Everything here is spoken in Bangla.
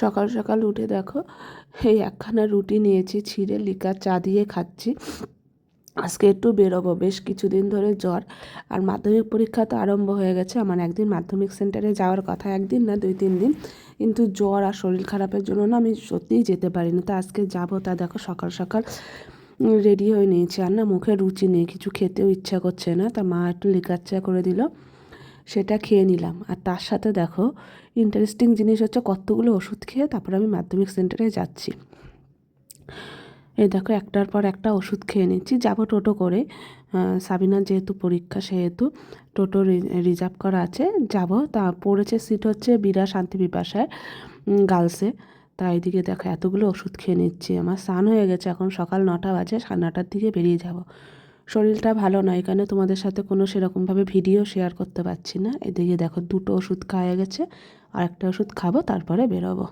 সকাল সকাল উঠে দেখো এই একখানা রুটি নিয়েছি, ছিঁড়ে লিকার চা দিয়ে খাচ্ছি। আজকে একটু বেরোবো, বেশ কিছুদিন ধরে জ্বর, আর মাধ্যমিক পরীক্ষা তো আরম্ভ হয়ে গেছে। আমার একদিন মাধ্যমিক সেন্টারে যাওয়ার কথা, একদিন না 2-3 দিন, কিন্তু জ্বর আর শরীর খারাপের জন্য না আমি সত্যিই যেতে পারিনি। তা আজকে যাবো। তা দেখো সকাল সকাল রেডি হয়ে নিয়েছি, আর না মুখে রুচি নেই, কিছু খেতেও ইচ্ছা করছে না। তা মা একটু লিকার চা করে দিল, সেটা খেয়ে নিলাম। আর তার সাথে দেখো ইন্টারেস্টিং জিনিস হচ্ছে, কতগুলো ওষুধ খেয়ে তারপর আমি মাধ্যমিক সেন্টারে যাচ্ছি। এই দেখো একটার পর একটা ওষুধ খেয়ে নিচ্ছি। যাবো টোটো করে, সাবিনার যেহেতু পরীক্ষা সেহেতু টোটো রিজার্ভ করা আছে, যাব। তা পড়েছে সিট হচ্ছে বীরা শান্তি বিপাশায়, গার্লসে। তা এইদিকে দেখো এতগুলো ওষুধ খেয়ে নিচ্ছি। আমার স্নান হয়ে গেছে, এখন সকাল 9টা বাজে, 9:30-র দিকে বেরিয়ে যাব। শরীরটা ভালো নয়, এখানে তোমাদের সাথে কোনো সেরকমভাবে ভিডিও শেয়ার করতে পারছি না। এদিকে দেখো 2টো ওষুধ খাওয়া গেছে, আর একটা ওষুধ খাবো, তারপরে বেরোবো।